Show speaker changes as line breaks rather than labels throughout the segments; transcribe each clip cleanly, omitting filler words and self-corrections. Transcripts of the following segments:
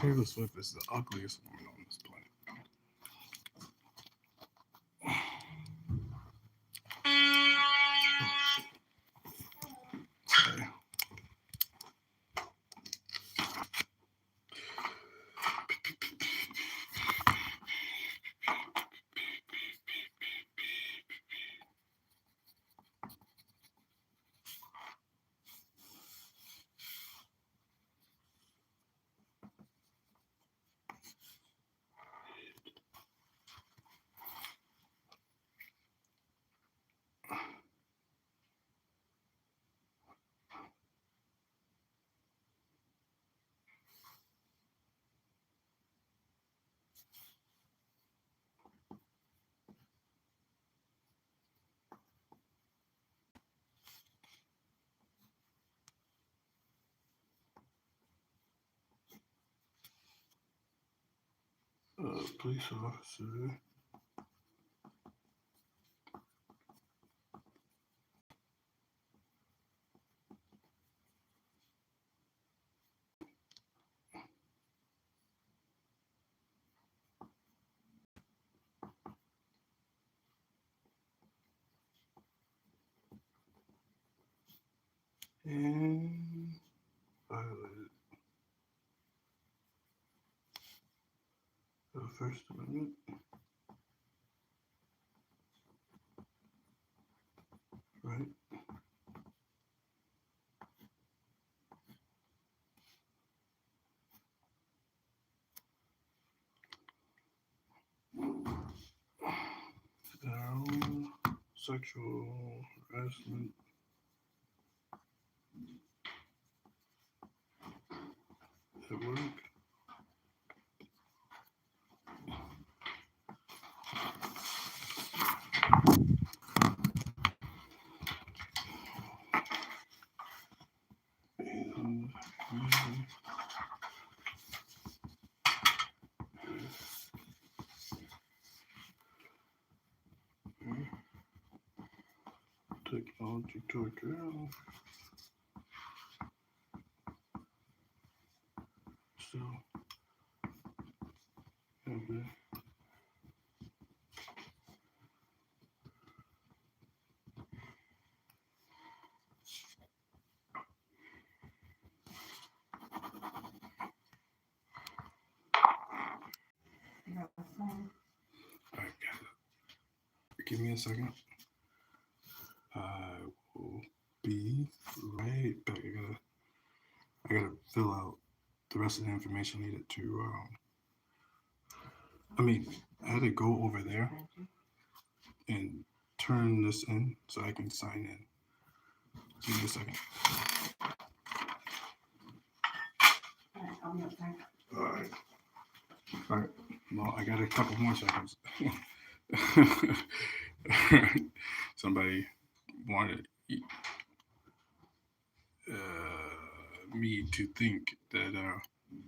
Taylor Swift is the ugliest woman on this planet. Sorry. Police officer. And violated the First Amendment. Right. Sexual harassment. At work. Technology torture. So, okay. Alright, give me a second. I will be right back. I gotta fill out the rest of the information needed to. I had to go over there and turn this in so I can sign in. Give me a second. Alright. Alright. Well, I got a couple more seconds. Somebody wanted me to think that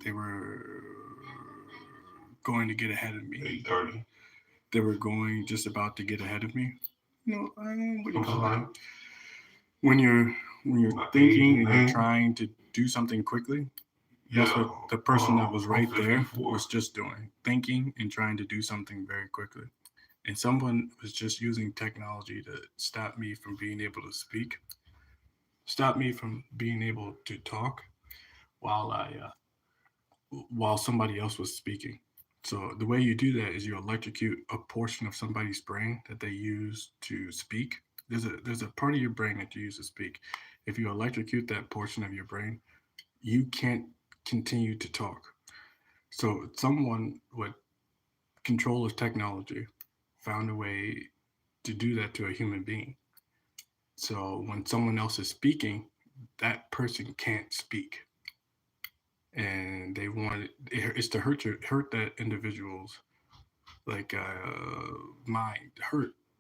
they were going to get ahead of me.
8:30.
They were going just about to get ahead of me. No, what do you call that? When you're thinking and you're trying to do something quickly, that's what the person that was right there was just doing, thinking and trying to do something very quickly. And someone was just using technology to stop me from being able to speak, stop me from being able to talk while somebody else was speaking. So the way you do that is you electrocute a portion of somebody's brain that they use to speak. There's a part of your brain that you use to speak. If you electrocute that portion of your brain, you can't continue to talk. So someone with control of technology found a way to do that to a human being. So when someone else is speaking, that person can't speak, and they want it's to hurt that individual's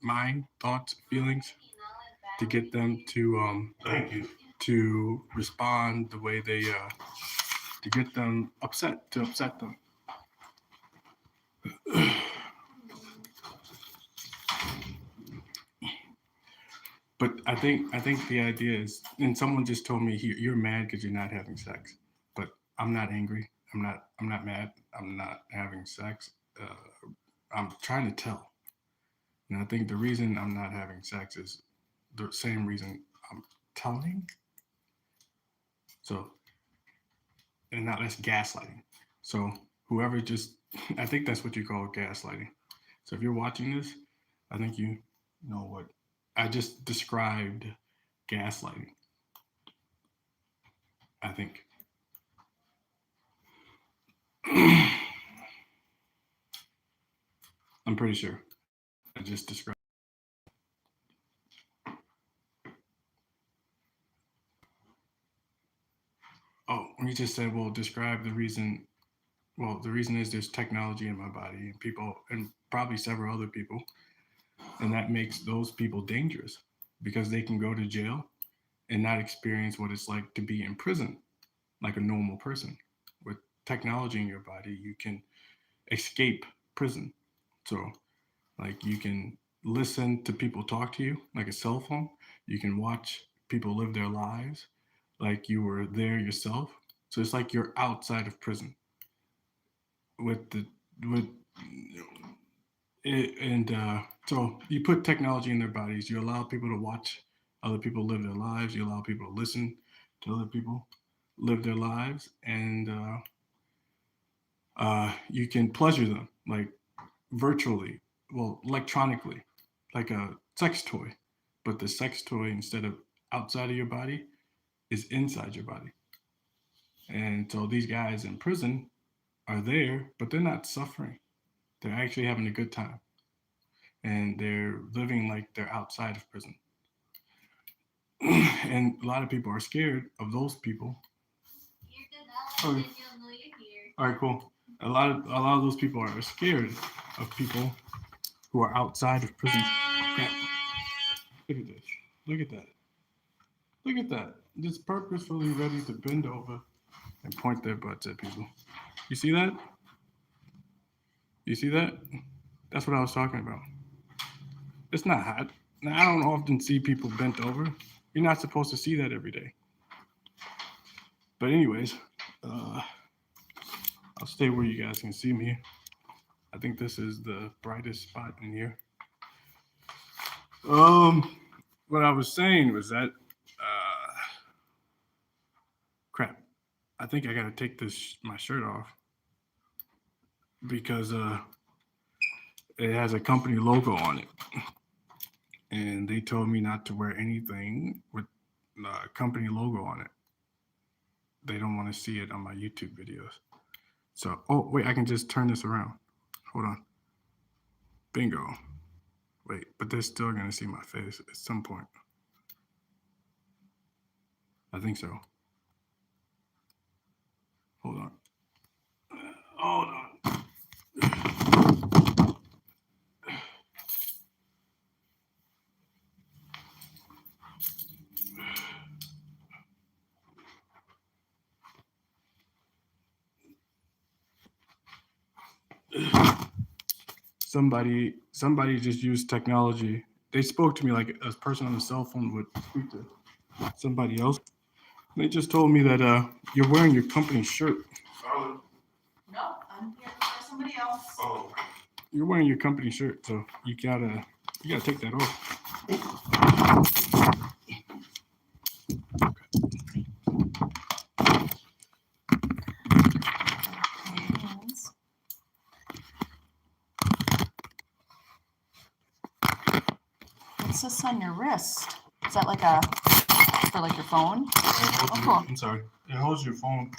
mind, thoughts, feelings, to get them to
Thank you.
to respond the way they to get them upset, to upset them. But I think the idea is, and someone just told me, you're mad because you're not having sex, but I'm not angry. I'm not mad. I'm not having sex. I'm trying to tell. And I think the reason I'm not having sex is the same reason I'm telling. So, and not that's gaslighting. So whoever just, I think that's what you call gaslighting. So if you're watching this, I think you know what I just described gaslighting. I think. I'm pretty sure. I just described. Oh, you just said, well, describe the reason. Well, the reason is there's technology in my body and people, and probably several other people, and that makes those people dangerous because they can go to jail and not experience what it's like to be in prison like a normal person. With technology in your body, you can escape prison. So, like, you can listen to people talk to you like a cell phone. You can watch people live their lives like you were there yourself. So it's like you're outside of prison with the with it, and so you put technology in their bodies. You allow people to watch other people live their lives. You allow people to listen to other people live their lives, and you can pleasure them like virtually, well, electronically, like a sex toy. But the sex toy, instead of outside of your body, is inside your body. And so these guys in prison are there, but they're not suffering. They're actually having a good time. And they're living like they're outside of prison. And a lot of people are scared of those people. Okay. All right, cool. A lot of those people are scared of people who are outside of prison. Crap. Look at this. Look at that. Look at that. Just purposefully ready to bend over and point their butts at people. You see that? You see that? That's what I was talking about. It's not hot. Now, I don't often see people bent over. You're not supposed to see that every day. But anyways, I'll stay where you guys can see me. I think this is the brightest spot in here. What I was saying was that, crap. I think I gotta take this my shirt off because it has a company logo on it, and they told me not to wear anything with the company logo on it. They don't want to see it on my YouTube videos. So, oh wait, I can just turn this around. Hold on. Bingo. Wait, but they're still gonna see my face at some point. I think so. Hold on. Hold on. Somebody just used technology. They spoke to me like a person on a cell phone would speak to somebody else. They just told me that you're wearing your company shirt.
No, I'm here for somebody else.
Oh, you're wearing your company shirt, so you gotta take that off.
What's this on your wrist? Is that like a for like your phone?
Oh, cool. I'm sorry. It holds your phone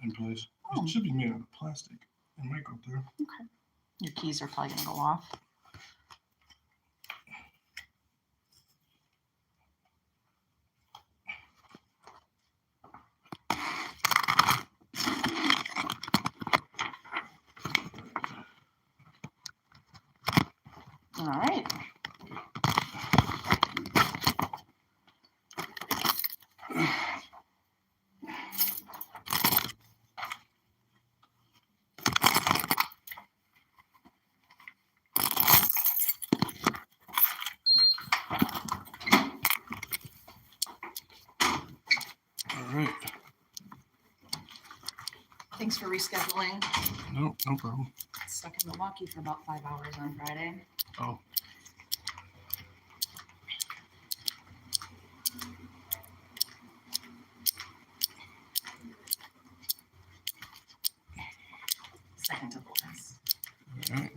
in place. Oh. It should be made out of plastic. It might go through.
Okay. Your keys are probably gonna go off. All right.
All right.
Thanks for rescheduling.
No problem.
Stuck in Milwaukee for about 5 hours on Friday.
Oh.
Second to last.
All right.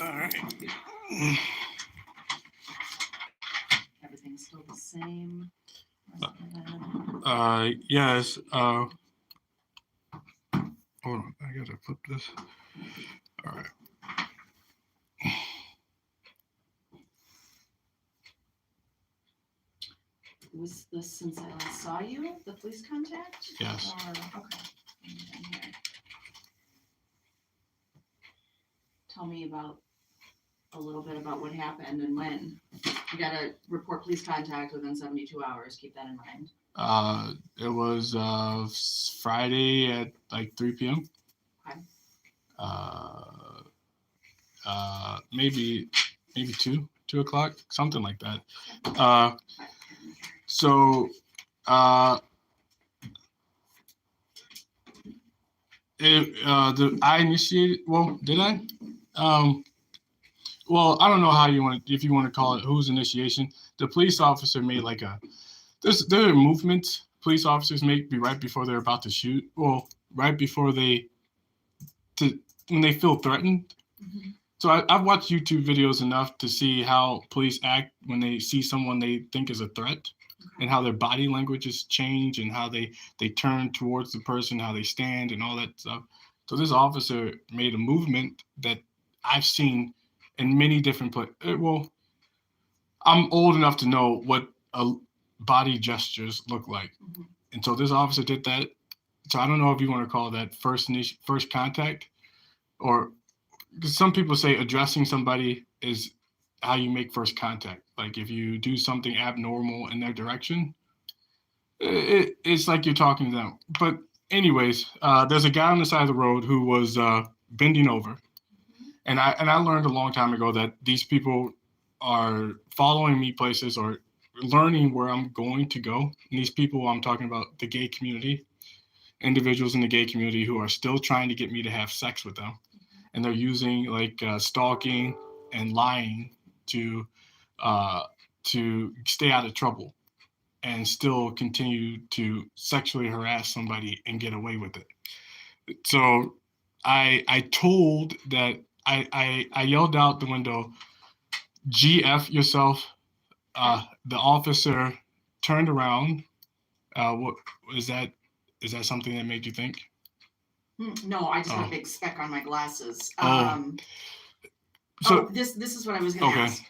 All right.
Everything's still the same.
Yes. Hold on. I gotta flip this. All right.
Was this since I last saw you, the police contact?
Yes.
Or, okay. Tell me about a little bit about what happened and when. You gotta report police contact within 72 hours. Keep that in mind.
It was Friday at like 3 p.m.
Okay.
Maybe 2 o'clock, something like that. I initiated. Well, did I? Well, I don't know how if you want to call it whose initiation. The police officer made like there are movements police officers make right before they're about to shoot. Well, right before when they feel threatened.
Mm-hmm.
So I've watched YouTube videos enough to see how police act when they see someone they think is a threat, and how their body languages change, and how they turn towards the person, how they stand, and all that stuff. So this officer made a movement that I've seen in many different places. Well, I'm old enough to know what body gestures look like.
Mm-hmm.
And so this officer did that. So I don't know if you want to call that first contact, or because some people say addressing somebody is how you make first contact. Like if you do something abnormal in their direction, it's like you're talking to them. But anyways, there's a guy on the side of the road who was bending over. And I learned a long time ago that these people are following me places or learning where I'm going to go. And these people, I'm talking about the gay community, individuals in the gay community who are still trying to get me to have sex with them. And they're using like stalking and lying to stay out of trouble and still continue to sexually harass somebody and get away with it. So I told that I yelled out the window, "GF yourself." The officer turned around. What is that? Is that something that made you think?
No, I just had a big speck on my glasses.
So
this is what I was going to ask.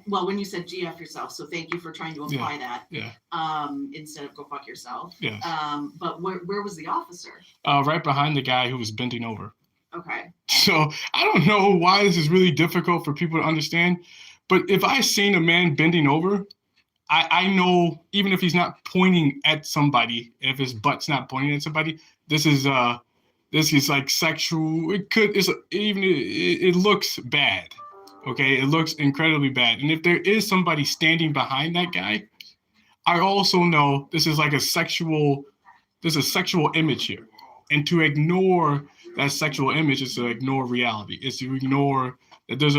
Well, when you said GF yourself, so thank you for trying to imply that.
Yeah.
Instead of go fuck yourself.
Yeah.
But where was the officer?
Right behind the guy who was bending over.
Okay.
So I don't know why this is really difficult for people to understand, but if I seen a man bending over, I know even if he's not pointing at somebody, if his butt's not pointing at somebody, this is like sexual. It looks bad. Okay, it looks incredibly bad. And if there is somebody standing behind that guy, I also know this is like there's a sexual image here. And to ignore that sexual image is to ignore reality. It's to ignore that there's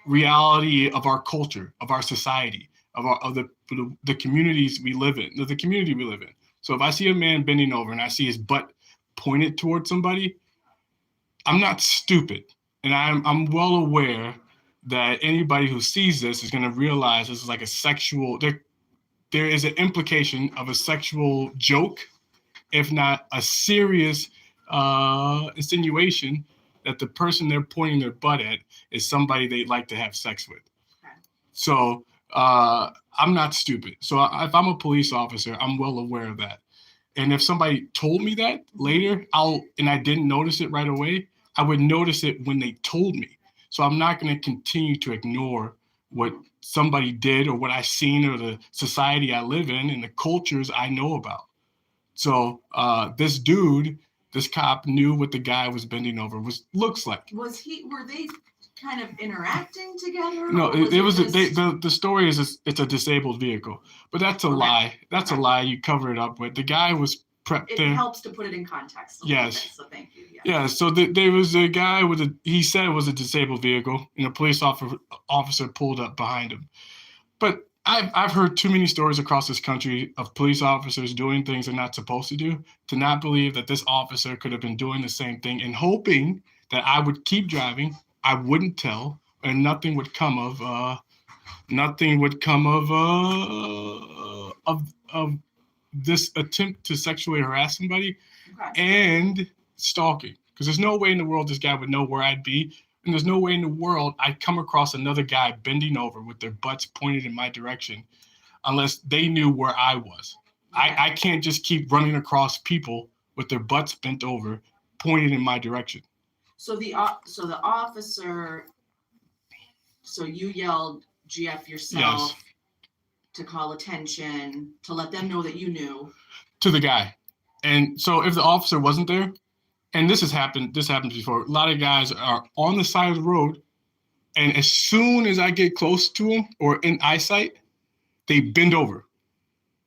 reality of our culture, of our society, of the communities we live in, the community we live in. So if I see a man bending over and I see his butt pointed towards somebody, I'm not stupid. And I'm well aware that anybody who sees this is going to realize this is like a sexual, there is an implication of a sexual joke, if not a serious insinuation that the person they're pointing their butt at is somebody they'd like to have sex with. Okay. So I'm not stupid. So if I'm a police officer, I'm well aware of that. And if somebody told me that later, and I didn't notice it right away, I would notice it when they told me. So I'm not going to continue to ignore what somebody did or what I've seen or the society I live in and the cultures I know about. So this cop knew what the guy was bending over looks like.
Were they kind of interacting together?
No,
or
it was
just...
the story is it's a disabled vehicle, but that's a lie. That's a lie. You cover it up with. The guy was prepped
It
there.
helps to put it in context a little bit, so thank you.
Yeah, so there was a guy he said it was a disabled vehicle, and a police officer pulled up behind him. But I've heard too many stories across this country of police officers doing things they're not supposed to do to not believe that this officer could have been doing the same thing and hoping that I would keep driving, I wouldn't tell, and nothing would come of this attempt to sexually harass somebody and stalking. Because there's no way in the world this guy would know where I'd be. And there's no way in the world I'd come across another guy bending over with their butts pointed in my direction unless they knew where I was. I can't just keep running across people with their butts bent over, pointed in my direction.
So the officer, so you yelled GF yourself to call attention, to let them know that you knew.
To the guy. And so if the officer wasn't there, and this happened before, a lot of guys are on the side of the road, and as soon as I get close to them or in eyesight, they bend over.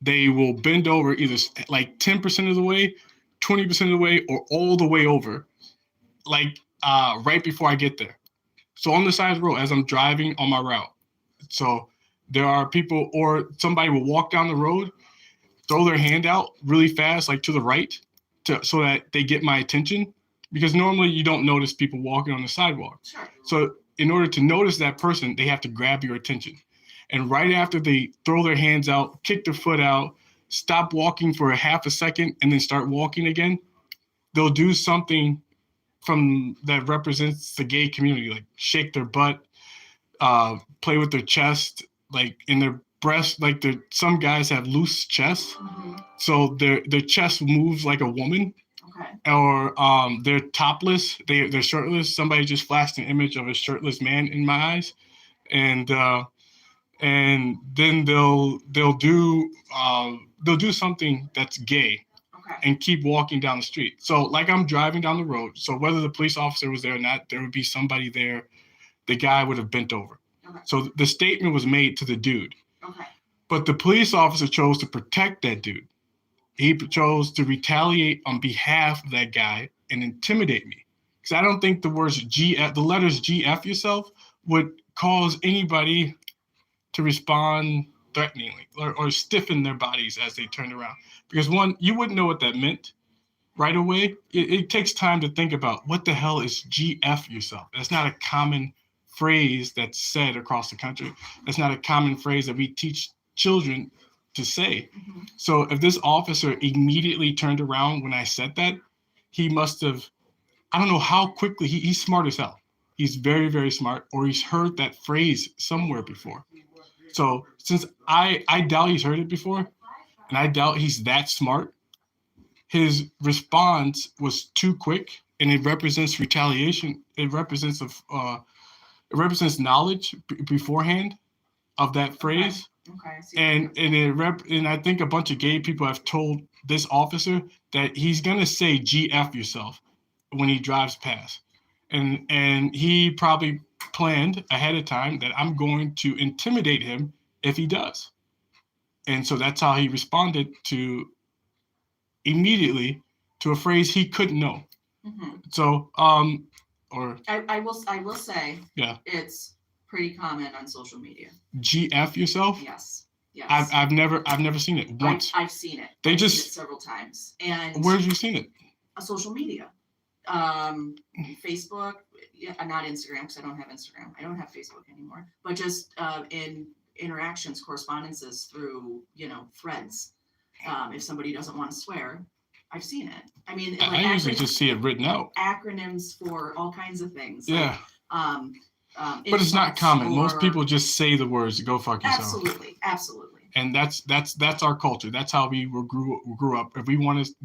They will bend over either like 10% of the way, 20% of the way, or all the way over, like right before I get there. So on the side of the road, as I'm driving on my route. So there are people, or somebody will walk down the road, throw their hand out really fast, like to the right, so that they get my attention, because normally you don't notice people walking on the sidewalk.
Sure.
So in order to notice that person, they have to grab your attention. And right after they throw their hands out, kick their foot out, stop walking for a half a second, and then start walking again, they'll do something that represents the gay community, like shake their butt, play with their chest, like in their breast, like some guys have loose chests, so their chest moves like a woman.
Okay.
Or they're topless, they're shirtless. Somebody just flashed an image of a shirtless man in my eyes, and then they'll do something that's gay.
Okay.
And keep walking down the street. So like I'm driving down the road, so whether the police officer was there or not, there would be somebody there. The guy would have bent over.
Okay.
So the statement was made to the dude.
Okay.
But the police officer chose to protect that dude. He chose to retaliate on behalf of that guy and intimidate me. Because I don't think the letters GF yourself would cause anybody to respond threateningly or stiffen their bodies as they turned around. Because one, you wouldn't know what that meant right away. It takes time to think about what the hell is GF yourself. That's not a common phrase that's said across the country. That's not a common phrase that we teach children to say.
Mm-hmm.
So if this officer immediately turned around when I said that, he must have, I don't know how quickly, he's smart as hell. He's very, very smart, or he's heard that phrase somewhere before. So since I doubt he's heard it before, and I doubt he's that smart, his response was too quick, and it represents retaliation. It represents knowledge beforehand of that phrase.
Okay.
And I think a bunch of gay people have told this officer that he's gonna say GF yourself when he drives past, and he probably planned ahead of time that I'm going to intimidate him if he does, and so that's how he responded immediately to a phrase he couldn't know.
Mm-hmm.
So
I will say,
yeah,
it's pretty common on social media.
GF yourself?
Yes.
I've never seen it once.
I've seen it.
I've seen
it several times. And
where have you seen it?
On social media, Facebook, not Instagram, because I don't have Instagram. I don't have Facebook anymore. But just in interactions, correspondences through threads. If somebody doesn't want to swear, I've seen it. I mean,
I usually just see it written out.
Acronyms for all kinds of things.
Yeah.
Like,
but it's not common. Most people just say the words "go fuck yourself."
Absolutely.
And that's our culture. That's how we grew up. If we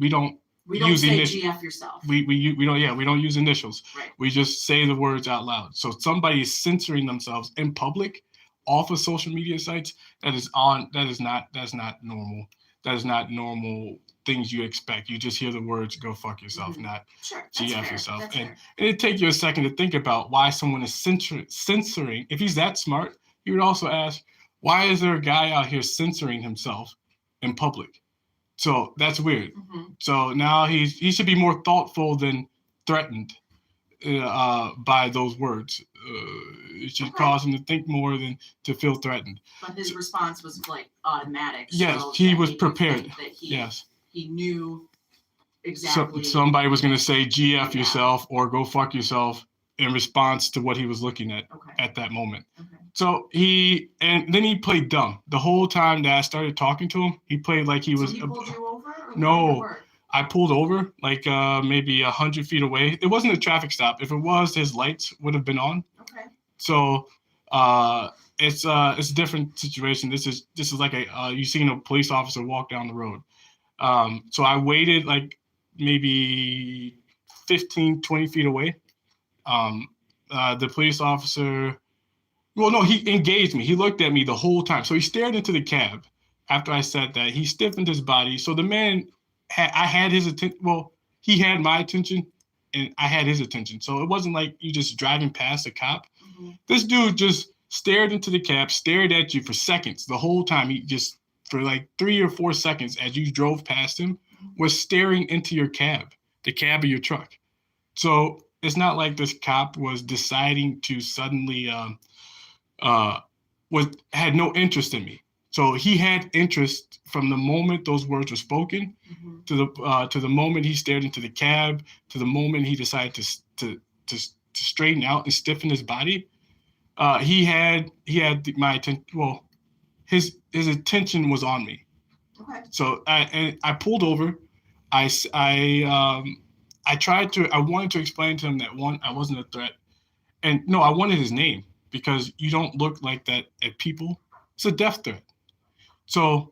don't
use say GF yourself.
We don't use initials.
Right.
We just say the words out loud. So if somebody is censoring themselves in public off of social media sites, that's not normal. that is not normal things you expect. You just hear the words "go fuck yourself,"
Mhm.
not
Sure, that's
"gf
fair.
yourself,"
That's
and
fair.
it take you a second to think about why someone is censoring. If he's that smart, he would also ask, why is there a guy out here censoring himself in public? So that's weird.
Mhm.
So now he should be more thoughtful than threatened by those words. It should
Okay.
cause him to think more than to feel threatened.
But his response was like automatic.
Yes,
So
he
that
was
made you
prepared.
think that
Yes.
he knew
So
exactly.
somebody was going to say "gf
Yeah.
yourself" or "go fuck yourself" in response to what he was looking
Okay.
at that moment.
Okay.
So and then he played dumb the whole time that I started talking to him. He played like he was.
So he pulled you over? Or how did it
No,
work?
I pulled over like maybe 100 feet away. It wasn't a traffic stop. If it was, his lights would have been on.
Okay.
So uh, it's a different situation. This is like you seen a police officer walk down the road. So I waited like maybe 15, 20 feet away. Um, the police officer, well, no, he engaged me. He looked at me the whole time. So he stared into the cab after I said that. He stiffened his body. So the man, I had his attention. Well, he had my attention and I had his attention. So it wasn't like you just driving past a cop.
Mm-hmm.
This dude just stared into the cab, stared at you for seconds. The whole time, he just, for like 3 or 4 seconds as you drove past him, was staring into your cab, the cab of your truck. So it's not like this cop was deciding to suddenly had no interest in me. So he had interest from the moment those words were spoken,
Mm-hmm.
to the moment he stared into the cab, to the moment he decided to straighten out and stiffen his body. He had my attention. Well, his attention was on me.
Okay.
So I pulled over. I tried to. I wanted to explain to him that, one, I wasn't a threat, and no, I wanted his name because you don't look like that at people. It's a death threat. So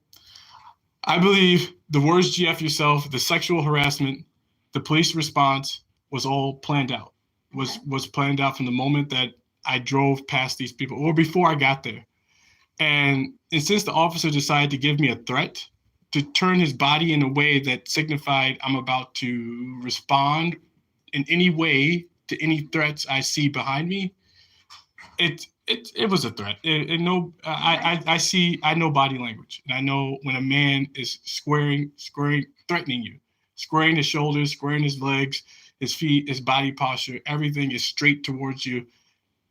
I believe the words "gf yourself," the sexual harassment, the police response was all planned out. Was planned out from the moment that I drove past these people, or before I got there. And since the officer decided to give me a threat, to turn his body in a way that signified I'm about to respond in any way to any threats I see behind me, it was a threat. No, I know body language, and I know when a man is squaring, threatening you, squaring his shoulders, squaring his legs, his feet, his body posture, everything is straight towards you,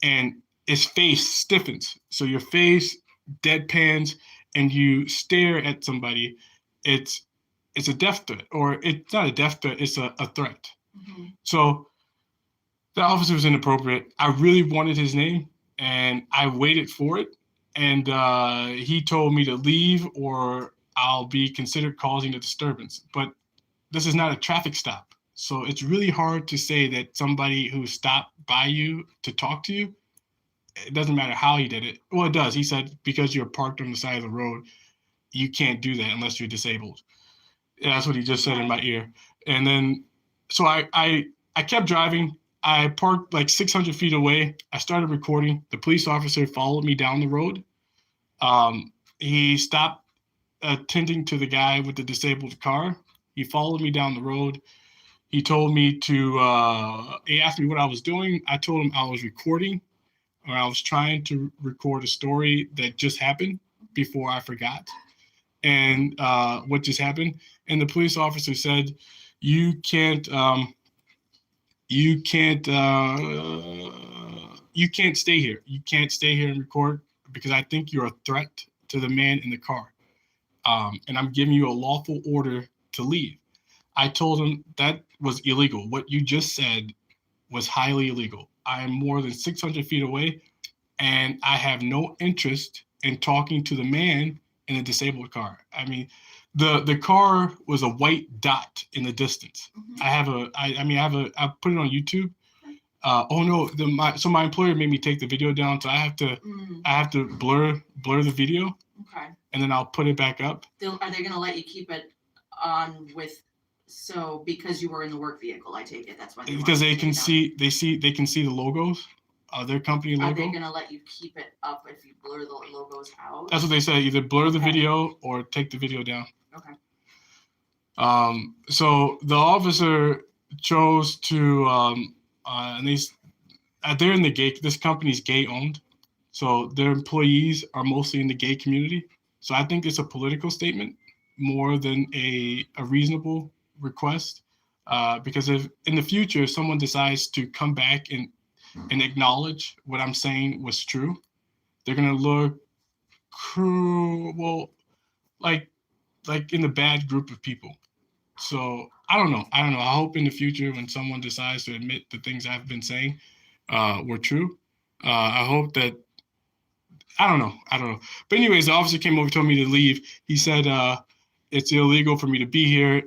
and his face stiffens. So your face deadpans, and you stare at somebody. It's a death threat, or it's not a death threat. It's a threat.
Mm-hmm.
So the officer was inappropriate. I really wanted his name, and I waited for it. And he told me to leave, or I'll be considered causing a disturbance. But this is not a traffic stop. So it's really hard to say that somebody who stopped by you to talk to you, it doesn't matter how he did it. Well, it does. He said, because you're parked on the side of the road, you can't do that unless you're disabled. And that's what he just said in my ear. And then, so I kept driving. I parked like 600 feet away. I started recording. The police officer followed me down the road. He stopped attending to the guy with the disabled car. He followed me down the road. He told me he asked me what I was doing. I told him I was recording, or I was trying to record a story that just happened before I forgot. And what just happened. And the police officer said, you can't you can't stay here. You can't stay here and record, because I think you're a threat to the man in the car. And I'm giving you a lawful order to leave. I told him that was illegal. What you just said was highly illegal. I am more than 600 feet away, and I have no interest in talking to the man in a disabled car. I mean, the car was a white dot in the distance.
Mm-hmm.
I put it on YouTube. Oh no, my employer made me take the video down, so I have to blur the video.
Okay.
And then I'll put it back up.
Are they going to let you keep it on with? So because you were in the work vehicle, I take it that's why.
Because they can see the logos their company
Are
logo.
they gonna let you keep it up if you blur the logos out?
That's what they say. Either blur the
Okay.
video or take the video down.
Okay.
So the officer chose to, and they're in the gay. This company's gay owned, so their employees are mostly in the gay community. So I think it's a political statement more than a reasonable request. Because if in the future someone decides to come back and acknowledge what I'm saying was true, they're gonna look cruel, well, like in the bad group of people. So I don't know. I hope in the future when someone decides to admit the things I've been saying were true, I hope that I don't know. But anyways, the officer came over, told me to leave. He said it's illegal for me to be here.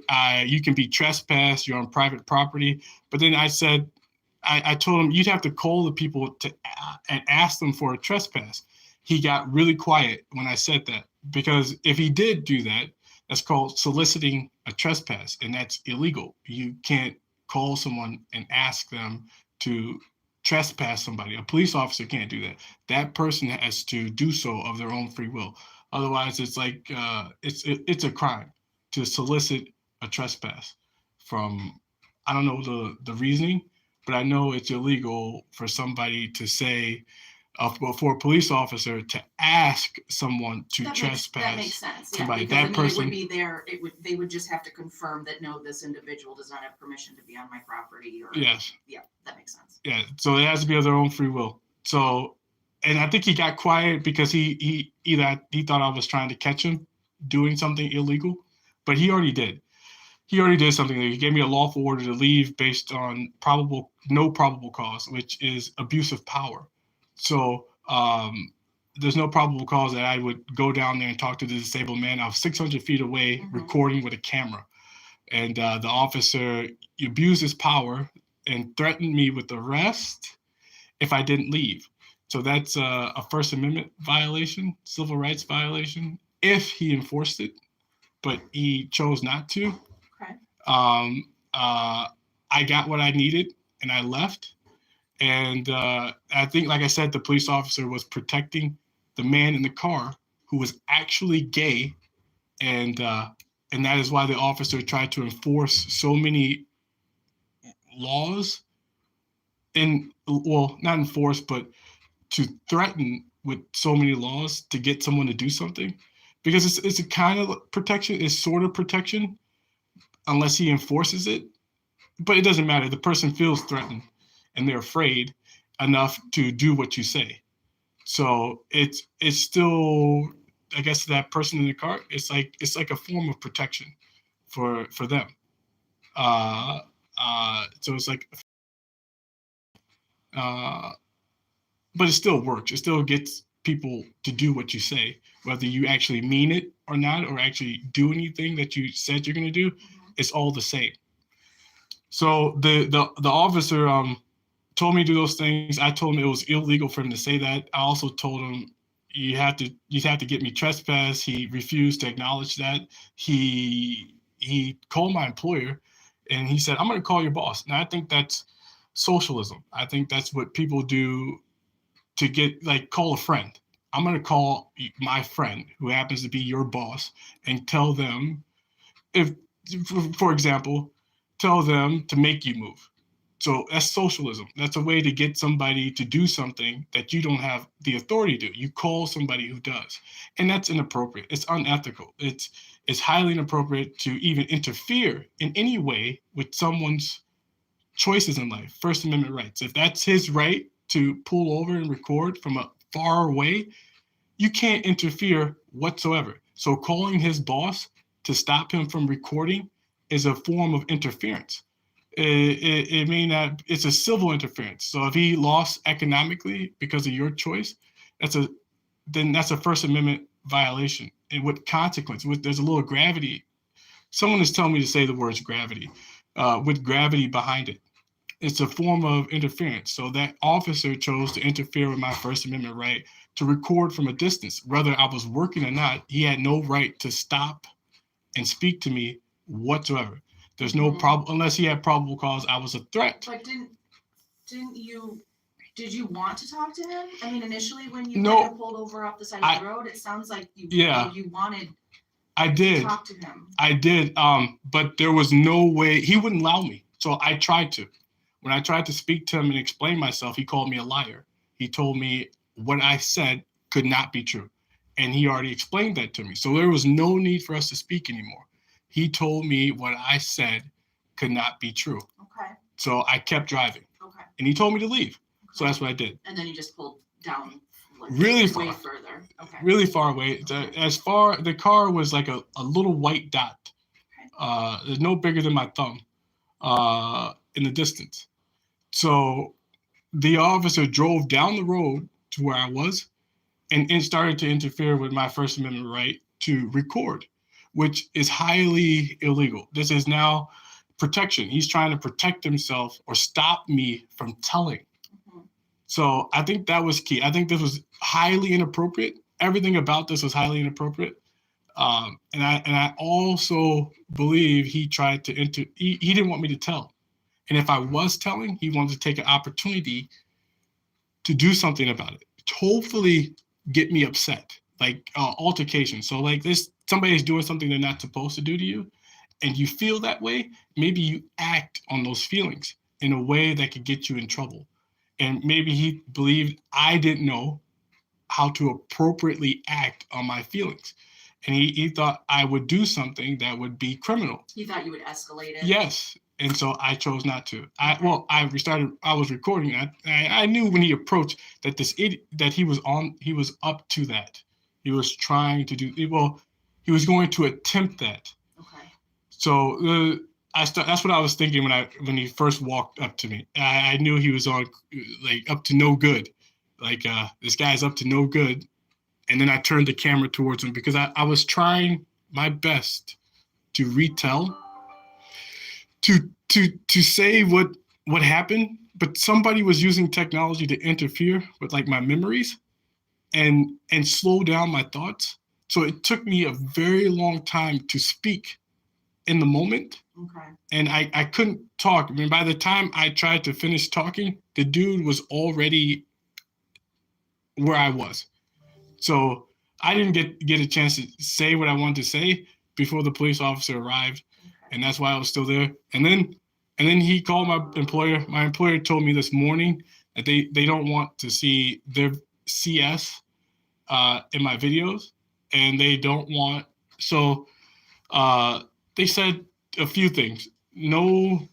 You can be trespassed. You're on private property. But then I said, I told him you'd have to call the people to and ask them for a trespass. He got really quiet when I said that, because if he did do that, that's called soliciting a trespass, and that's illegal. You can't call someone and ask them to trespass somebody. A police officer can't do that. That person has to do so of their own free will. Otherwise, it's like it's a crime to solicit a trespass from. I don't know the reasoning, but I know it's illegal for somebody to say, for a police officer to ask someone to trespass.
That makes sense. Yeah,
somebody.
Because
That person
it would be there. They would just have to confirm that no, this individual does not have permission to be on my property. Or
yes.
Yeah, that makes sense.
Yeah, so it has to be of their own free will. So, and I think he got quiet because he thought I was trying to catch him doing something illegal, but he already did. He already did something. He gave me a lawful order to leave based on no probable cause, which is abuse of power. So there's no probable cause that I would go down there and talk to the disabled man. I was 600 feet away recording with a camera. And the officer abused his power and threatened me with arrest if I didn't leave. So that's a First Amendment violation, civil rights violation, if he enforced it, but he chose not to.
Okay.
I got what I needed and I left. And I think, like I said, the police officer was protecting the man in the car who was actually gay, and that is why the officer tried to enforce so many laws, and well, not enforce, but to threaten with so many laws to get someone to do something, because it's a kind of protection, it's sort of protection, unless he enforces it. But it doesn't matter. The person feels threatened and they're afraid enough to do what you say. So it's still, I guess, that person in the car, it's like a form of protection for them. So it's like, but it still works. It still gets people to do what you say, whether you actually mean it or not, or actually do anything that you said you're going to do. It's all the same. So the officer told me to do those things. I told him it was illegal for him to say that. I also told him you have to get me trespass. He refused to acknowledge that. He called my employer, and he said, "I'm going to call your boss." Now I think that's socialism. I think that's what people do to get, like, call a friend. I'm going to call my friend who happens to be your boss and tell them, if, for example, tell them to make you move. So that's socialism. That's a way to get somebody to do something that you don't have the authority to do. You call somebody who does. And that's inappropriate. It's unethical. It's highly inappropriate to even interfere in any way with someone's choices in life, First Amendment rights. If that's his right to pull over and record from a far away, you can't interfere whatsoever. So calling his boss to stop him from recording is a form of interference. It may not, it's a civil interference. So if he lost economically because of your choice, that's a First Amendment violation. And with consequence, there's a little gravity. Someone is telling me to say the words gravity, with gravity behind it. It's a form of interference. So that officer chose to interfere with my First Amendment right to record from a distance. Whether I was working or not, he had no right to stop and speak to me whatsoever. There's no problem, unless he had probable cause I was a threat.
But didn't you Did you want to talk to him? I mean, initially when you
No,
kind of pulled over off the side of the road, it sounds like
yeah,
you wanted
I
to
did.
talk to him.
I did. But there was no way he wouldn't allow me. So I tried to. When I tried to speak to him and explain myself, he called me a liar. He told me what I said could not be true. And he already explained that to me. So there was no need for us to speak anymore. He told me what I said could not be true.
Okay.
So I kept driving.
Okay.
And he told me to leave.
Okay.
So that's what I did.
And then you just pulled down like
really
way
far.
Further. Okay.
Really far away.
Okay.
The car was like a little white dot. No bigger than my thumb in the distance. So the officer drove down the road to where I was and started to interfere with my First Amendment right to record, which is highly illegal. This is now protection. He's trying to protect himself or stop me from telling. Mm-hmm. So I think that was key. I think this was highly inappropriate. Everything about this was highly inappropriate. And I also believe he tried to he didn't want me to tell. And if I was telling, he wanted to take an opportunity to do something about it. Hopefully get me upset, like altercation. So like this, somebody's doing something they're not supposed to do to you, and you feel that way, maybe you act on those feelings in a way that could get you in trouble. And maybe he believed I didn't know how to appropriately act on my feelings. And he thought I would do something that would be criminal.
He thought you would escalate it?
Yes. And so I chose not to. I was recording. I knew when he approached that that he was up to that. He was trying to do, he was going to attempt that. Okay. So that's what I was thinking when he first walked up to me. I knew he was on, like, up to no good. Like, this guy's up to no good. And then I turned the camera towards him because I was trying my best to retell, to say what happened, but somebody was using technology to interfere with like my memories and slow down my thoughts. So it took me a very long time to speak in the moment. Okay. And I couldn't talk. I mean, by the time I tried to finish talking, the dude was already where I was. So I didn't get a chance to say what I wanted to say before the police officer arrived. Okay. And that's why I was still there. And then he called my employer. My employer told me this morning that they don't want to see their CS in my videos, and they don't want. So they said a few things. No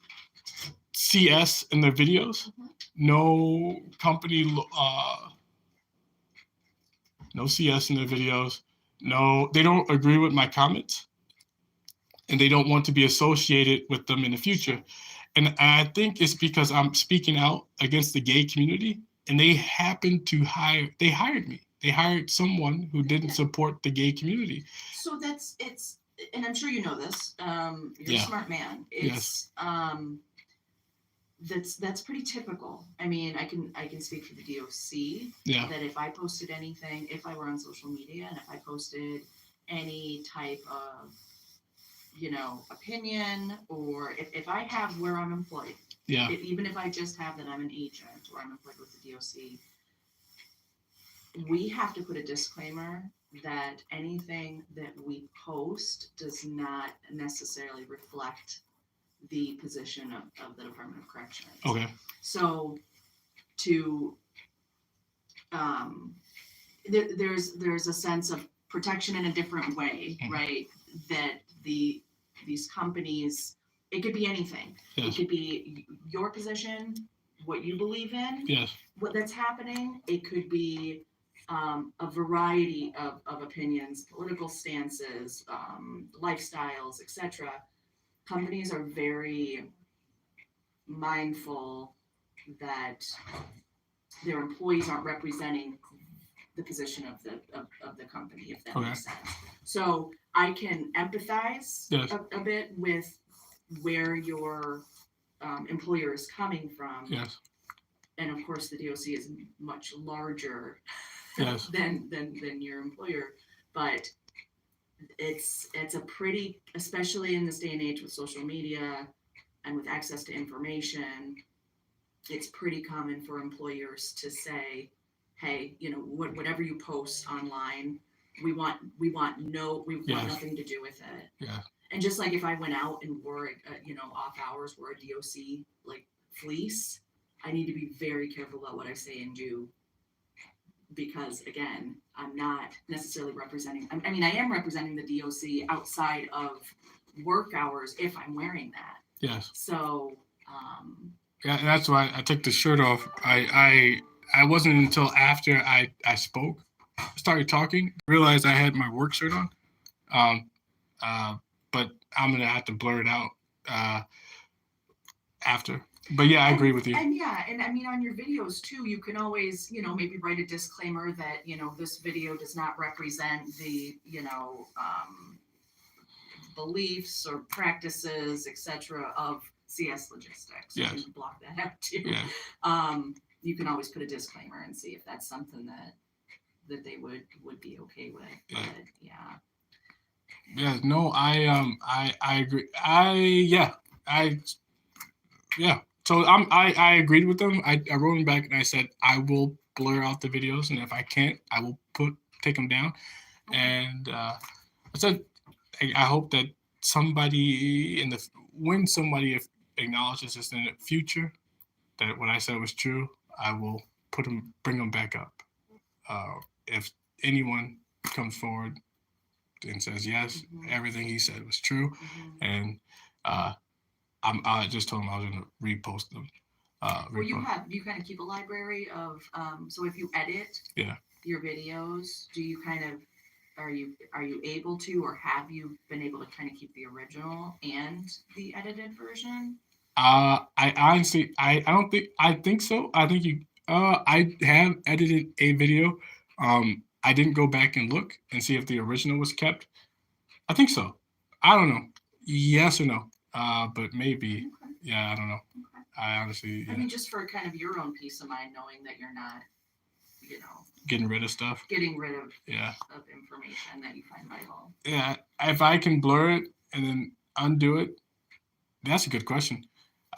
CS in their videos. Mm-hmm. No company. No CS in their videos. No, they don't agree with my comments, and they don't want to be associated with them in the future. And I think it's because I'm speaking out against the gay community, and they hired me. They hired someone who didn't support the gay community.
So and I'm sure you know this. You're a smart man. Yes. That's pretty typical. I mean, I can speak for the DOC. Yeah. That if I posted anything, if I were on social media, and if I posted any type of, opinion, or if I have where I'm employed, yeah. Even if I just have that I'm an agent or I'm employed with the DOC, we have to put a disclaimer that anything that we post does not necessarily reflect the position of the Department of Corrections. Okay. So there's a sense of protection in a different way, mm-hmm. right? That these companies, it could be anything. Yes. It could be your position, what you believe in, yes. What that's happening. It could be a variety of opinions, political stances, lifestyles, etc. Companies are very mindful that their employees aren't representing the position of the company, if that makes sense. So I can empathize yes. a bit with where your employer is coming from. Yes. And of course, the DOC is much larger yes. than your employer, but it's a pretty, especially in this day and age with social media and with access to information, it's pretty common for employers to say, hey, whatever you post online, we want
Yes.
nothing to do with it.
Yeah.
And just like if I went out and wore off hours, wore a DOC like fleece, I need to be very careful about what I say and do, because again, I'm not necessarily representing. I mean, I am representing the DOC outside of work hours if I'm wearing that.
Yes.
So.
Yeah, and that's why I took the shirt off. I wasn't until after I spoke, started talking, realized I had my work shirt on. Um, but I'm gonna have to blur it out after. But yeah, I agree with you.
And yeah, and I mean, on your videos too, you can always, maybe write a disclaimer that, this video does not represent the, beliefs or practices, etc. of CS Logistics.
Yes.
You can block that out too.
Yeah.
You can always put a disclaimer and see if that's something that they would be okay with.
Yeah.
But yeah.
Yeah. No, I agree. Yeah. So I agreed with them. I wrote them back and I said I will blur out the videos, and if I can't, I will take them down.
Okay.
And I said I hope that somebody when somebody acknowledges this in the future, that what I said was true, I will bring them back up. If anyone comes forward and says yes, everything he said was true, and I just told him I was going to repost them.
Well, you kind of keep a library of so if you edit your videos, do you kind of are you able to, or have you been able to kind of keep the original and the edited version?
I honestly I don't think I think so. I think you I have edited a video. I didn't go back and look and see if the original was kept. I think so. I don't know. Yes or no. But maybe.
Okay.
Yeah, I don't know.
Okay.
I honestly. Yeah.
I mean, just for kind of your own peace of mind, knowing that you're not,
getting rid of stuff.
Getting rid of
of
information that you find vital.
Yeah, if I can blur it and then undo it, that's a good question.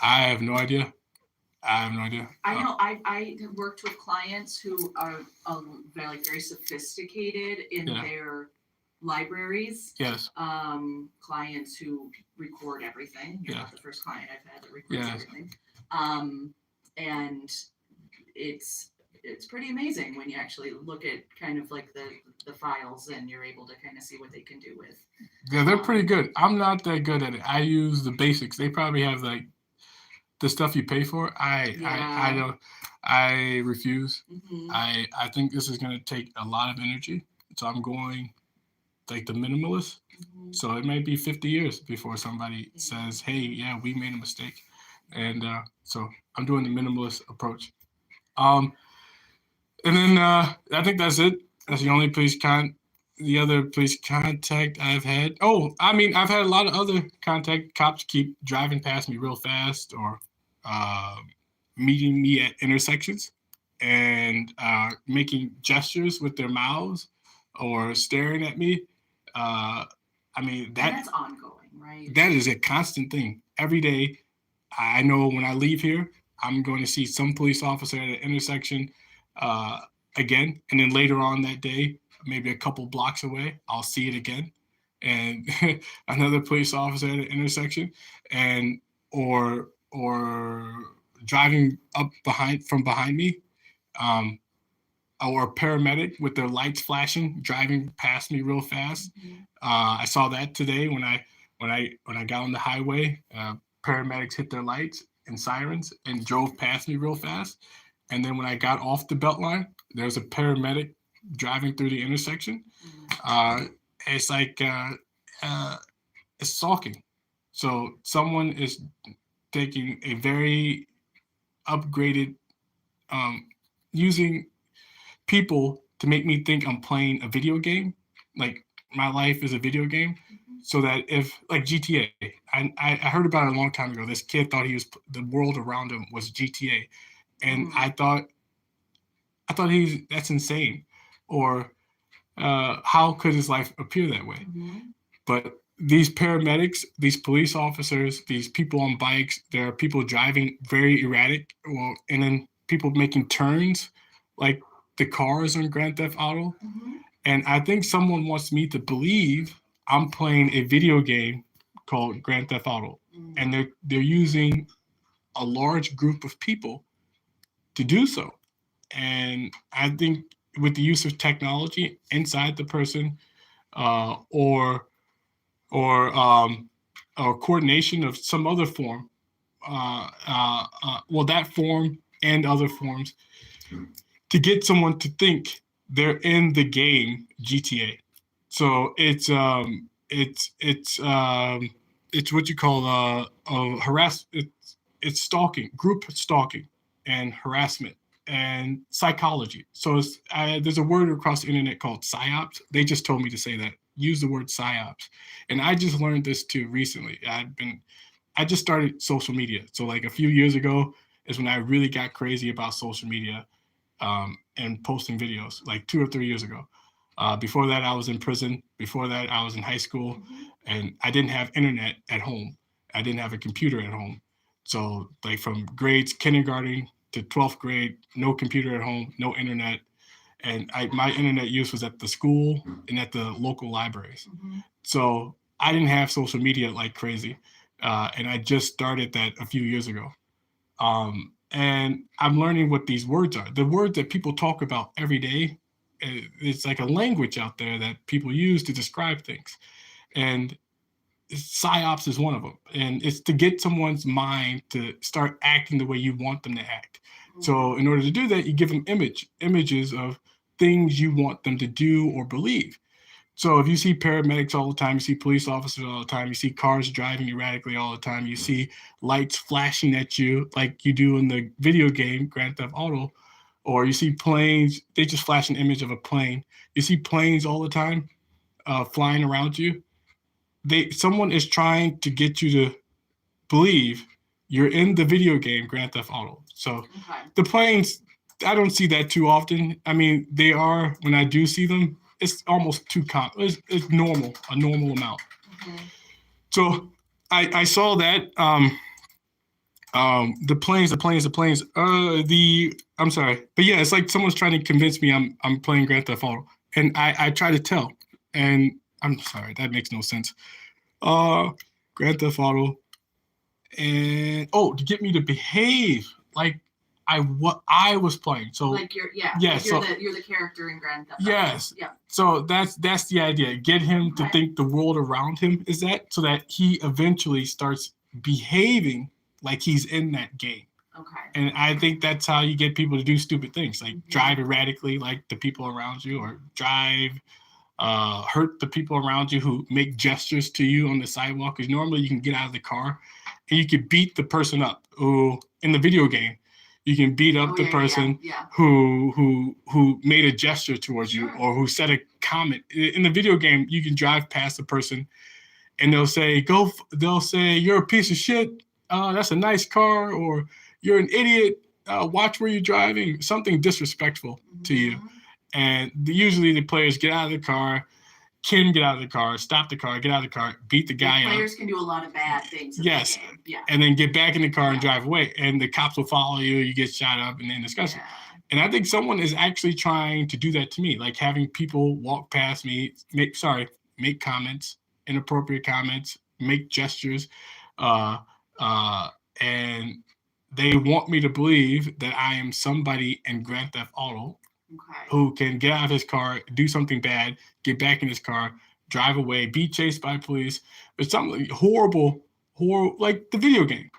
I have no idea. I
know I worked with clients who are very sophisticated in their libraries.
Yes.
Clients who record everything. You're not the first client I've had that records everything. And it's pretty amazing when you actually look at kind of like the files, and you're able to kind of see what they can do with.
Yeah, they're pretty good. I'm not that good at it. I use the basics. They probably have like the stuff you pay for. I don't. I refuse.
Mm-hmm.
I think this is going to take a lot of energy, so I'm going like the minimalist.
Mm-hmm.
So it might be 50 years before somebody says, "Hey, yeah, we made a mistake," and so I'm doing the minimalist approach. And then I think that's it. That's the only the other police contact I've had. Oh, I mean, I've had a lot of other contact. Cops keep driving past me real fast, or meeting me at intersections and making gestures with their mouths or staring at me. I mean,
that's ongoing, right?
That is a constant thing. Every day, I know when I leave here, I'm going to see some police officer at an intersection again. And then later on that day, maybe a couple blocks away, I'll see it again. And another police officer at an intersection, and or driving up from behind me, or a paramedic with their lights flashing, driving past me real fast.
Mm-hmm.
I saw that today when I got on the highway. Paramedics hit their lights and sirens and drove past me real fast. And then when I got off the belt line, there was a paramedic driving through the intersection. It's like it's stalking. So someone is taking a very upgraded, using people to make me think I'm playing a video game. Like my life is a video game. So that if, like GTA, I heard about it a long time ago. This kid thought the world around him was GTA. And I thought that's insane. Or how could his life appear that way?
Mm-hmm.
But these paramedics, these police officers, these people on bikes, there are people driving very erratic, well, and then people making turns, like the cars on Grand Theft Auto.
Mm-hmm.
And I think someone wants me to believe I'm playing a video game called Grand Theft Auto,
Mm-hmm.
and they're using a large group of people to do so. And I think with the use of technology inside the person, uh, or or or coordination of some other form, well, that form and other forms, to get someone to think they're in the game GTA. So it's what you call harass. It's stalking, group stalking, and harassment and psychology. So there's a word across the internet called psyops. They just told me to say that. Use the word psyops, and I just learned this too recently. I just started social media, so like a few years ago is when I really got crazy about social media, and posting videos, like 2 or 3 years ago. Before that, I was in prison. Before that, I was in high school,
Mm-hmm.
and I didn't have internet at home. I didn't have a computer at home. So, like from grades kindergarten to 12th grade, no computer at home, no internet, and my internet use was at the school and at the local libraries.
Mm-hmm.
So I didn't have social media like crazy, and I just started that a few years ago. And I'm learning what these words are. The words that people talk about every day, it's like a language out there that people use to describe things. And psyops is one of them. And it's to get someone's mind to start acting the way you want them to act.
Mm-hmm.
So in order to do that, you give them images of things you want them to do or believe. So if you see paramedics all the time, you see police officers all the time, you see cars driving erratically all the time, you see lights flashing at you like you do in the video game Grand Theft Auto, or you see planes, they just flash an image of a plane. You see planes all the time, flying around you. Someone is trying to get you to believe you're in the video game Grand Theft Auto. So
Okay.
the planes, I don't see that too often. I mean, they are, when I do see them, it's almost too it's normal, a normal amount.
Mm-hmm.
So I saw that the planes. I'm sorry, but yeah, it's like someone's trying to convince me I'm playing Grand Theft Auto, and I try to tell, and I'm sorry, that makes no sense. Uh, Grand Theft Auto, and to get me to behave like what I was playing. So
like
yes,
you're the character in Grand Theft Auto.
Yes.
Yeah.
So that's the idea. Get him to think the world around him is that, so that he eventually starts behaving like he's in that game.
Okay.
And I think that's how you get people to do stupid things, like drive erratically like the people around you, or hurt the people around you who make gestures to you on the sidewalk. Because normally you can get out of the car and you can beat the person up. Who in the video game, you can beat up the person who made a gesture towards you, or who said a comment. In the video game, you can drive past the person and they'll say, you're a piece of shit. That's a nice car, or you're an idiot. Watch where you're driving. Something disrespectful to you. And usually the players get out of the car, get out of the car, stop the car, get out of the car, beat the guy up.
Players can do a lot of bad things in
yes.
the game. Yeah.
And then get back in the car and drive away. And the cops will follow you, you get shot up, and then discussion. Yeah. And I think someone is actually trying to do that to me, like having people walk past me, make comments, inappropriate comments, make gestures, and they want me to believe that I am somebody in Grand Theft Auto who can get out of his car, do something bad, get back in his car, drive away, be chased by police, or something horrible, like the video game.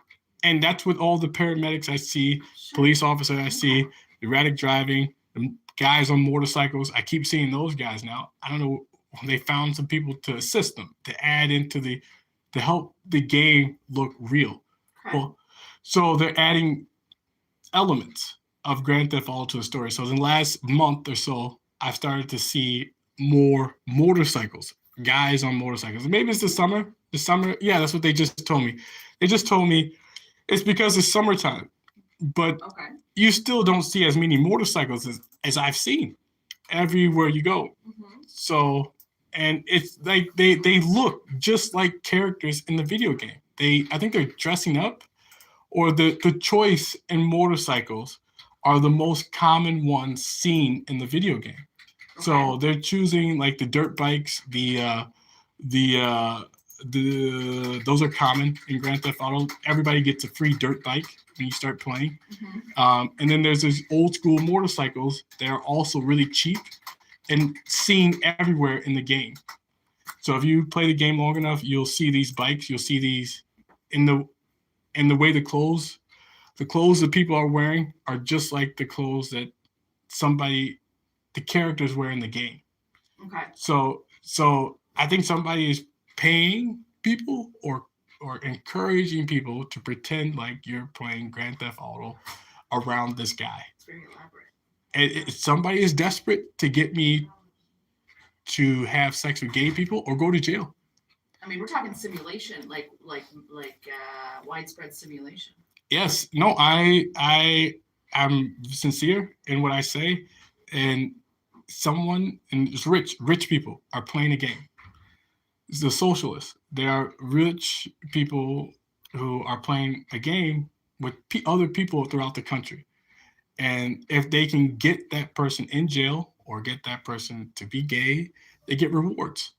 And that's with all the paramedics I see, police officers I see, erratic driving, the guys on motorcycles. I keep seeing those guys now. I don't know. They found some people to assist them, to add into to help the game look real. Okay. Well, so they're adding elements of Grand Theft Auto to the story. So in the last month or so, I've started to see more motorcycles, guys on motorcycles. Maybe it's the summer. Yeah, that's what they just told me. They just told me it's because it's summertime, but you still don't see as many motorcycles as I've seen everywhere you go. Mm-hmm. So and it's like they look just like characters in the video game. I think they're dressing up, or the choice in motorcycles are the most common ones seen in the video game. So
Okay.
they're choosing like the dirt bikes, the those are common in Grand Theft Auto. Everybody gets a free dirt bike when you start playing. And then there's these old school motorcycles that are also really cheap and seen everywhere in the game. So if you play the game long enough, you'll see these bikes. You'll see these in the way the clothes that people are wearing are just like the clothes that the characters wear in the game.
Okay.
So I think somebody is paying people or encouraging people to pretend like you're playing Grand Theft Auto around this guy.
It's very elaborate.
And somebody is desperate to get me to have sex with gay people or go to jail.
I mean, we're talking simulation, like widespread simulation.
Yes, no, I'm sincere in what I say, and it's rich people are playing a game. It's the socialists. They are rich people who are playing a game with other people throughout the country. And if they can get that person in jail or get that person to be gay, they get rewards.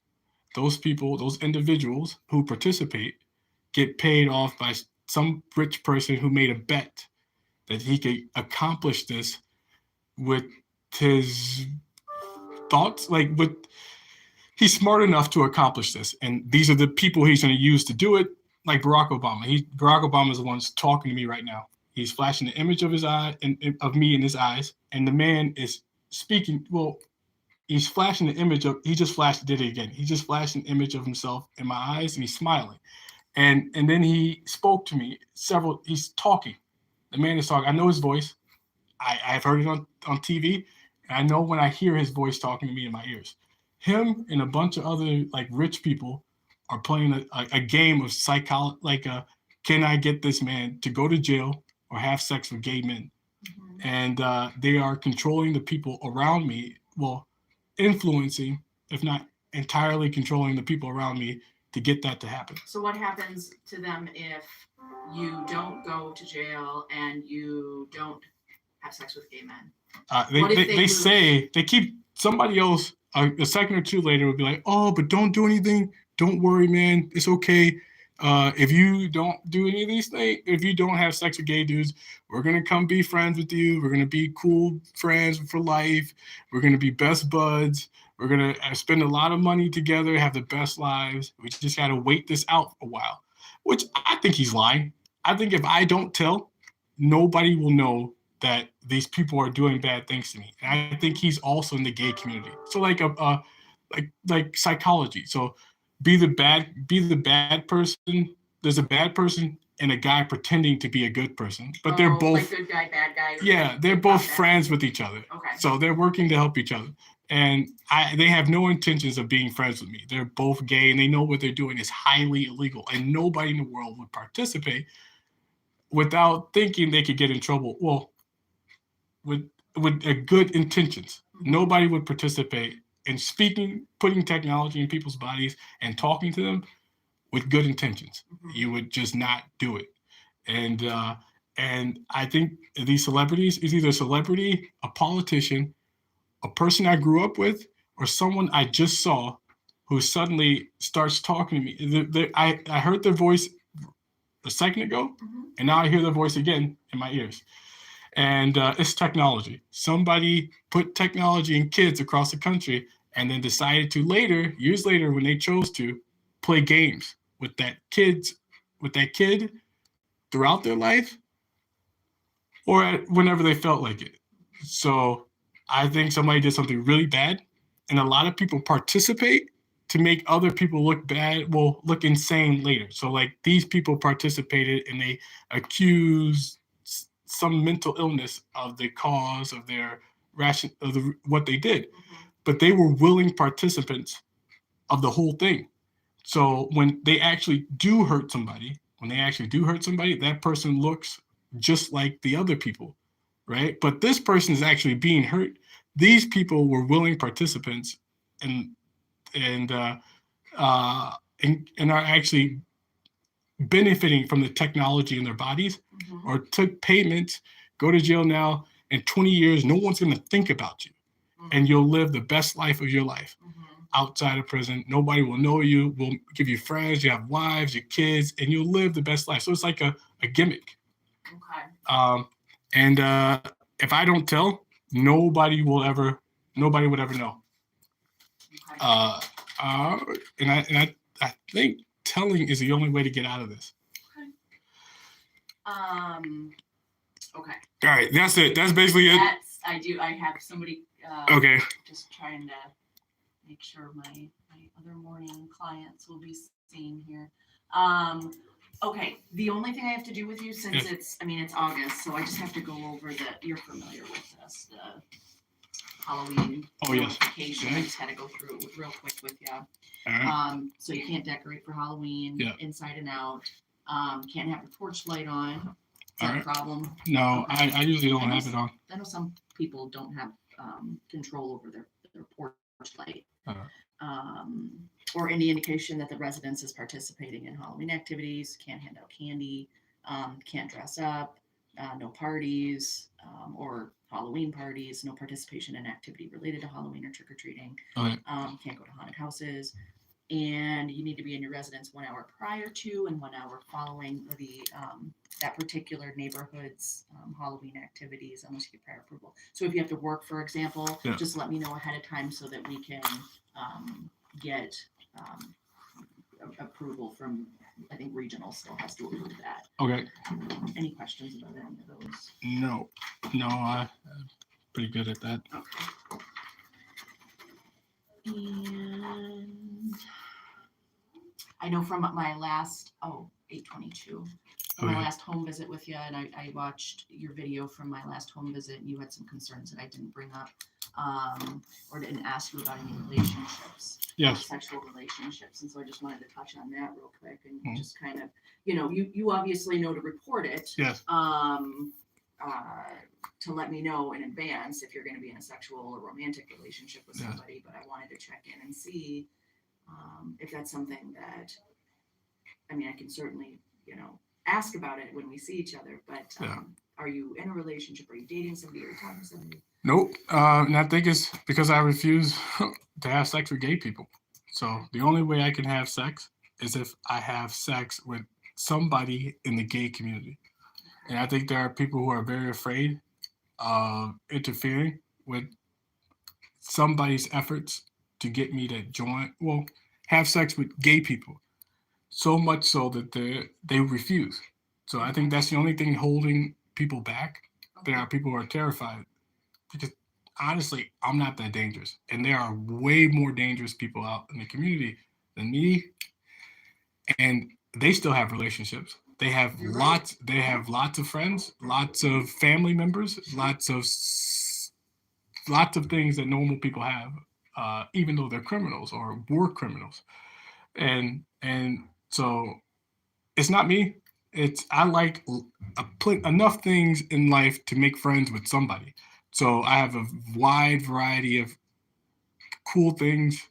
Those people, those individuals who participate, get paid off by some rich person who made a bet that he could accomplish this with his thoughts, like with he's smart enough to accomplish this, and these are the people he's going to use to do it. Like Barack Obama. Barack Obama is the one talking to me right now. He's flashing the image of his eye and of me in his eyes, and the man is speaking. Well, he's flashing the image of. He just did it again. He just flashed an image of himself in my eyes, and he's smiling. And then he spoke to me He's talking. The man is talking. I know his voice. I've heard it on TV, and I know when I hear his voice talking to me in my ears. Him and a bunch of other like rich people are playing a game of psychology, like can I get this man to go to jail or have sex with gay men? And they are controlling the people around me. Well, influencing, if not entirely controlling the people around me to get that to happen.
So what happens to them if you don't go to jail and you don't have sex with gay men?
They say they keep somebody else a second or two later would be like, oh, but don't do anything. Don't worry, man. It's okay. If you don't do any of these things, if you don't have sex with gay dudes, we're going to come be friends with you. We're going to be cool friends for life. We're going to be best buds. We're going to spend a lot of money together, have the best lives. We just got to wait this out a while, which I think he's lying. I think if I don't tell, nobody will know that these people are doing bad things to me. And I think he's also in the gay community. So like psychology. So be the bad person. There's a bad person and a guy pretending to be a good person, but they're both
like good guy, bad guy.
Yeah, they're both friends with each other.
Okay.
So they're working to help each other. And they have no intentions of being friends with me. They're both gay and they know what they're doing is highly illegal. And nobody in the world would participate without thinking they could get in trouble. Well, with good intentions. Nobody would participate in putting technology in people's bodies and talking to them with good intentions. You would just not do it. And I think these celebrities is either a celebrity, a politician, a person I grew up with, or someone I just saw who suddenly starts talking to me. I heard their voice a second ago, and now I hear their voice again in my ears. And it's technology. Somebody put technology in kids across the country and then decided to years later, when they chose to, play games with that kid throughout their life or whenever they felt like it. So I think somebody did something really bad, and a lot of people participate to make other people look bad, look insane later. So like these people participated and they accused some mental illness of the cause of their what they did, but they were willing participants of the whole thing. So when they actually do hurt somebody, that person looks just like the other people, right? But this person is actually being hurt. These people were willing participants, and and and are actually benefiting from the technology in their bodies, or took payments, go to jail now. In 20 years, no one's going to think about you, and you'll live the best life of your life outside of prison. Nobody will know you, will give you friends, you have wives, your kids, and you'll live the best life. So it's like a gimmick. And if I don't tell, nobody would ever know. Uh, I think telling is the only way to get out of this.
Okay.
All right, that's it. That's basically it.
I have somebody.
Okay.
Just trying to make sure my other morning clients will be seen here. Okay. The only thing I have to do with you, since it's August, so I just have to go over you're familiar with this, the Halloween notification. I just had to go through it real quick with you.
Right.
So you can't decorate for Halloween inside and out. Can't have your porch light on. Is that a problem?
No, okay. I usually don't have it on.
I know some people don't have control over their porch light. Or any indication that the residence is participating in Halloween activities. Can't hand out candy. Can't dress up. No parties or Halloween parties. No participation in activity related to Halloween or trick-or-treating.
Okay.
Can't go to haunted houses. And you need to be in your residence 1 hour prior to and 1 hour following the that particular neighborhood's Halloween activities, unless you get prior approval. So if you have to work, for example, just let me know ahead of time so that we can get approval from, I think regional still has to approve that.
Okay.
Any questions about any of those?
No, I'm pretty good at that.
Okay. And I know from my last 8/22, my last home visit with you, and I watched your video from my last home visit, and you had some concerns that I didn't bring up or didn't ask you about any relationships, sexual relationships, and so I just wanted to touch on that real quick and just kind of, you obviously know to report it.
Yes.
To let me know in advance if you're going to be in a sexual or romantic relationship with somebody, but I wanted to check in and see if that's something that, I can certainly, ask about it when we see each other, but are you in a relationship? Are you dating somebody? Are you talking to somebody?
Nope. And I think it's because I refuse to have sex with gay people. So the only way I can have sex is if I have sex with somebody in the gay community. And I think there are people who are very afraid of interfering with somebody's efforts to get me to have sex with gay people. So much so that they refuse. So I think that's the only thing holding people back. There are people who are terrified because honestly, I'm not that dangerous. And there are way more dangerous people out in the community than me. And they still have relationships. They have lots of friends, lots of family members, lots of things that normal people have, even though they're criminals or were criminals. And so it's not me. I like enough things in life to make friends with somebody. So I have a wide variety of cool things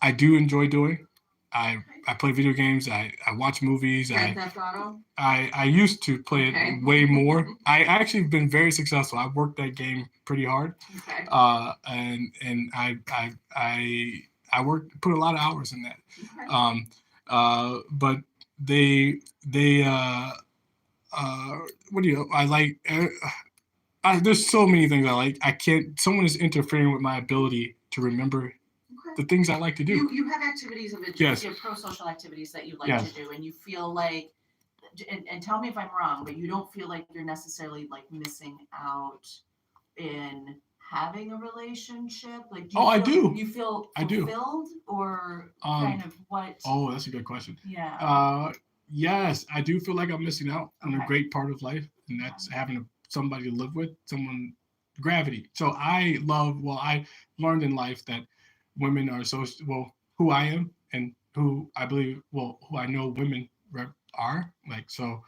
I do enjoy doing. I play video games. I watch movies.
Grand Theft Auto?
I used to play it way more. I actually been very successful. I worked that game pretty hard.
Okay.
And I put a lot of hours in that. Okay. But what do you? I like. There's so many things I like. I can't. Someone is interfering with my ability to remember the things I like to do.
You have activities of interest, pro-social activities that you like to do, and you feel like, and tell me if I'm wrong, but you don't feel like you're necessarily like missing out in having a relationship. Like,
I do.
You feel fulfilled, or kind of what?
Oh, that's a good question.
Yeah.
Yes, I do feel like I'm missing out on a great part of life, and that's having somebody to live with, gravity. So I learned in life that women are who I am and who I believe, who I know women are. Like, so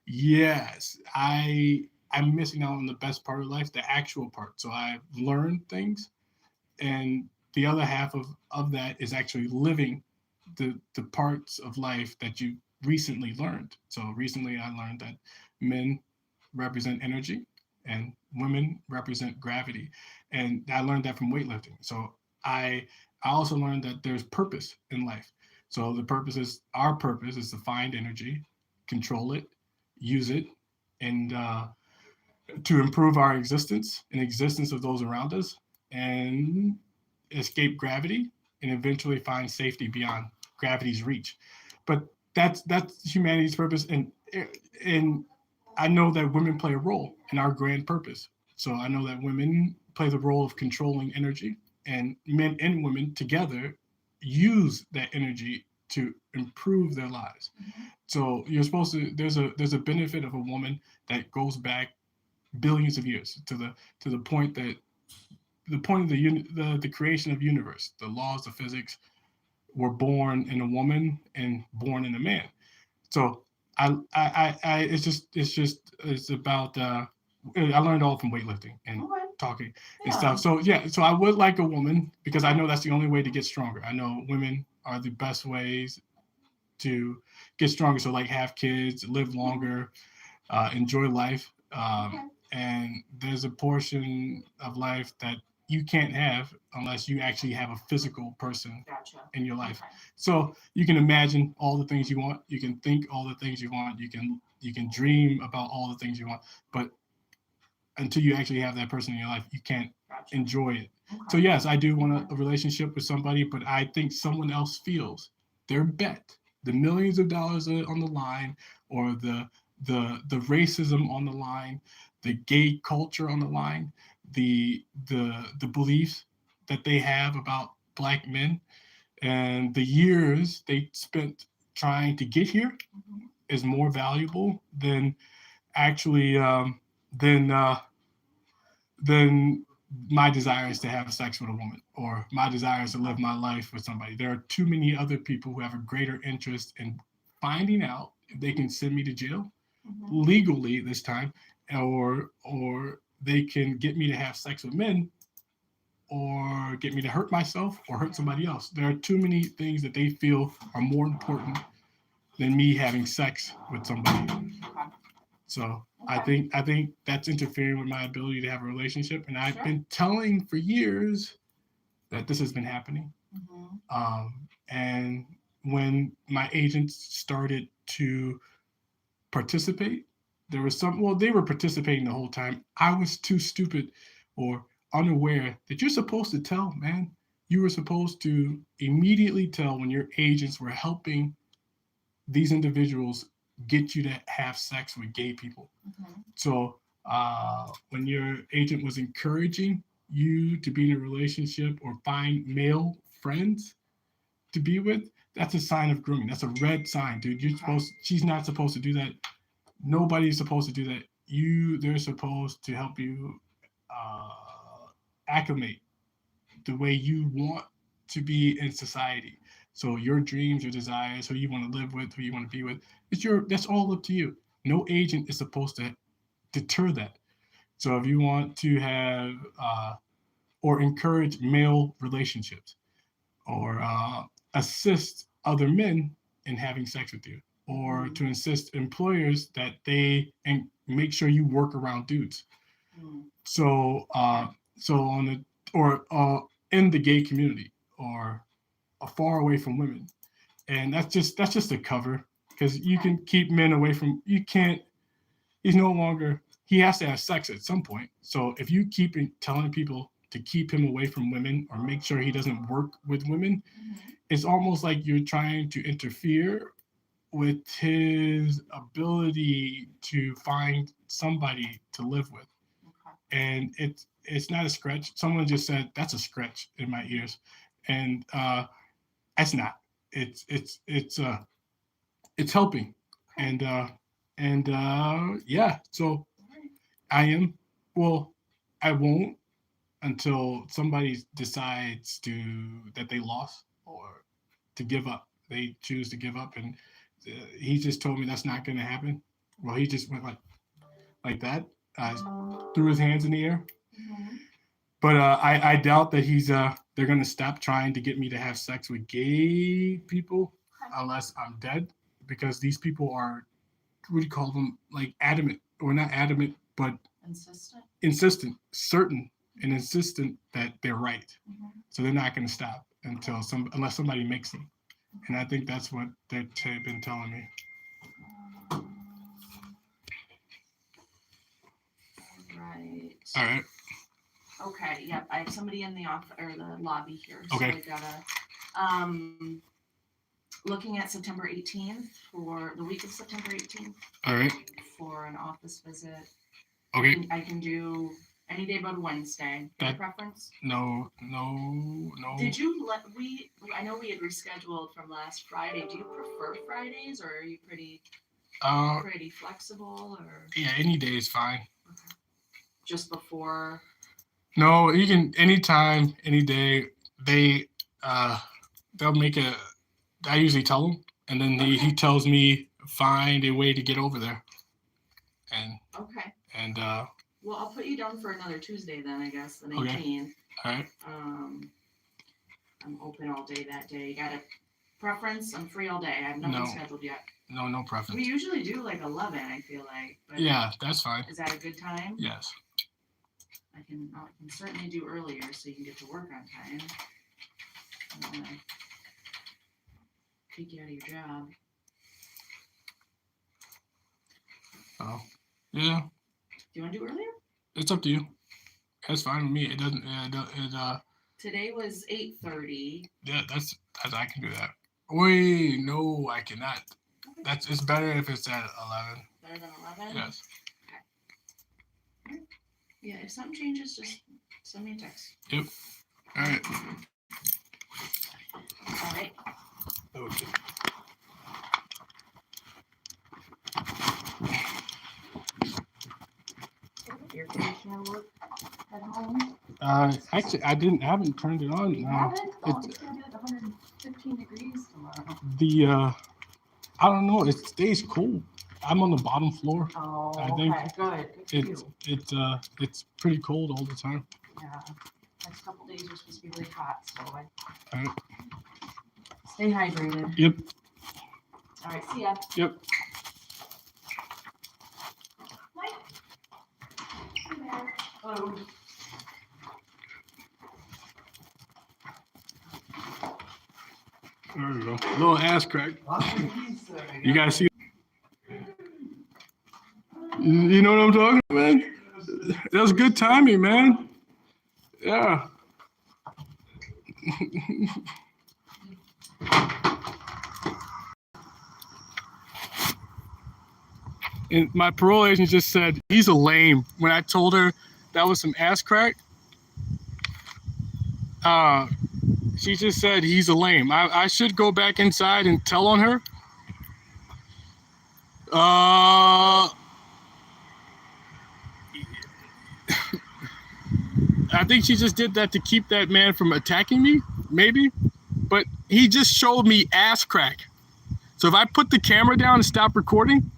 yes, I'm missing out on the best part of life, the actual part. So I've learned things, and the other half of that is actually living the parts of life that you recently learned. So recently I learned that men represent energy and women represent gravity. And I learned that from weightlifting. So I I also learned that there's purpose in life. So the purpose is our purpose is to find energy, control it, use it, and to improve our existence and existence of those around us, and escape gravity, and eventually find safety beyond gravity's reach. But that's humanity's purpose, and I know that women play a role in our grand purpose. So I know that women play the role of controlling energy, and men and women together use that energy to improve their lives. So you're supposed to there's a benefit of a woman that goes back billions of years to the point that the point of the creation of universe, the laws of physics were born in a woman and born in a man. So it's about I learned all from weightlifting and
Okay.
talking and
Yeah.
stuff. So yeah, so I would like a woman because I know that's the only way to get stronger. I know women are the best ways to get stronger. So like have kids, live longer, enjoy life.
Okay.
And there's a portion of life that you can't have unless you actually have a physical person
Gotcha.
in your life.
Okay.
So you can imagine all the things you want. You can think all the things you want. You can dream about all the things you want. But until you actually have that person in your life, you can't
Gotcha.
enjoy it. So
Okay.
yes, I do want a relationship with somebody, but I think someone else feels their bet, the millions of dollars on the line, or the racism on the line, the gay culture on the line, the beliefs that they have about black men, and the years they spent trying to get here
Mhm.
is more valuable than actually than than my desire is to have sex with a woman, or my desire is to live my life with somebody. There are too many other people who have a greater interest in finding out if they can send me to jail
Mhm.
legally this time, or they can get me to have sex with men, or get me to hurt myself or hurt
Yeah.
somebody else. There are too many things that they feel are more important than me having sex with somebody.
Okay.
So
Okay.
I think that's interfering with my ability to have a relationship. And I've
Sure.
been telling for years that this has been happening.
Mhm.
And when my agents started to participate, there was some, well, they were participating the whole time. I was too stupid or unaware that you're supposed to tell, man. You were supposed to immediately tell when your agents were helping these individuals get you to have sex with gay people.
Mhm.
So when your agent was encouraging you to be in a relationship or find male friends to be with, that's a sign of grooming. That's a red sign, dude. You're
Okay.
supposed. She's not supposed to do that. Nobody's supposed to do that. They're supposed to help you acclimate the way you want to be in society. So your dreams, your desires, who you want to live with, who you want to be with, that's all up to you. No agent is supposed to deter that. So if you want to have or encourage male relationships, or assist other men in having sex with you, or
Mhm.
to insist employers that they and make sure you work around dudes.
Mm.
So
Okay.
so on the or in the gay community, or far away from women, and that's just a cover, because you
Okay.
can keep men away from, you can't, he's no longer, he has to have sex at some point. So if you keep telling people to keep him away from women or make sure he doesn't work with women,
Mhm.
it's almost like you're trying to interfere with his ability to find somebody to live with.
Okay.
And it's not a scratch. Someone just said that's a scratch in my ears, and that's not. It's it's helping,
Okay.
and yeah. So
All right.
I am, well, I won't until somebody decides to that they lost, or to give up. They choose to give up, and he just told me that's not going to happen. Well, he just went like that, threw his hands in the air.
Mhm.
But I doubt that he's they're gonna stop trying to get me to have sex with gay people unless I'm dead, because these people are, what do you call them, like adamant, or not adamant, but insistent, certain and insistent that they're right. So they're not going to stop unless somebody makes them. And I think that's what they've been telling me.
Right.
All right.
Okay. Yep. I have somebody in the office or the lobby here.
Okay.
So I gotta. Looking at September 18th for the week of September 18th.
All right.
For an office visit.
Okay.
I can do any day but Wednesday. Any preference?
No.
Did you I know we had rescheduled from last Friday. Do you prefer Fridays, or are you pretty flexible, or?
Yeah, any day is fine.
Okay. Just before?
No, you can anytime, any day. They'll make I usually tell him, and then he tells me find a way to get over there. And
okay.
And
well, I'll put you down for another Tuesday then, I guess, the 19th.
Okay. All right.
I'm open all day that day. You got a preference? I'm free all day. I have nothing scheduled yet.
No preference.
We usually do like 11, I feel like. But
yeah, that's fine.
Is that a good time?
Yes.
I can certainly do earlier so you can get to work on time. I don't want to take you out of your job.
Oh, yeah.
Do you want to do earlier?
It's up to you. That's fine with me. It doesn't.
Today was 8:30.
Yeah, that's I can do that. Wait, no, I cannot. Okay. It's better if it's at 11.
Better than 11?
Yes.
Okay. Yeah, if something changes, just send me a text.
Yep. All right.
All right.
Okay.
Air conditioner work at home?
Actually, I haven't turned it on.
You haven't? Oh, it's gonna be like 115 degrees tomorrow.
I don't know. It stays cool. I'm on the bottom floor.
Oh,
I think
good.
It's pretty cold all the time.
Yeah. Next couple days are supposed to be really hot, so
All right.
Stay hydrated.
Yep.
All right. See ya.
Yep.
Hello.
There we go. Little ass crack. You guys see? You know what I'm talking about, man? That was good timing, man. Yeah. And my parole agent just said he's a lame. When I told her that was some ass crack, she just said he's a lame. I should go back inside and tell on her. I think she just did that to keep that man from attacking me, maybe. But he just showed me ass crack. So if I put the camera down and stop recording,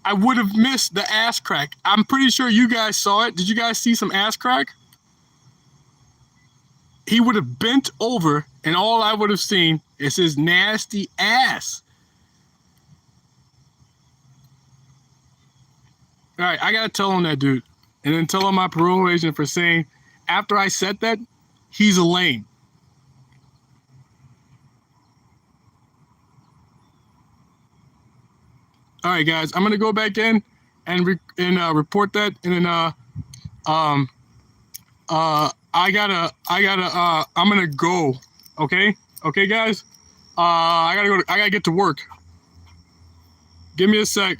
I would have missed the ass crack. I'm pretty sure you guys saw it. Did you guys see some ass crack? He would have bent over and all I would have seen is his nasty ass. All right, I got to tell him that, dude. And then tell him my parole agent for saying, after I said that, he's a lame. All right, guys, I'm gonna go back in and report that, and then I'm gonna go. Okay, guys. I gotta get to work. Give me a sec.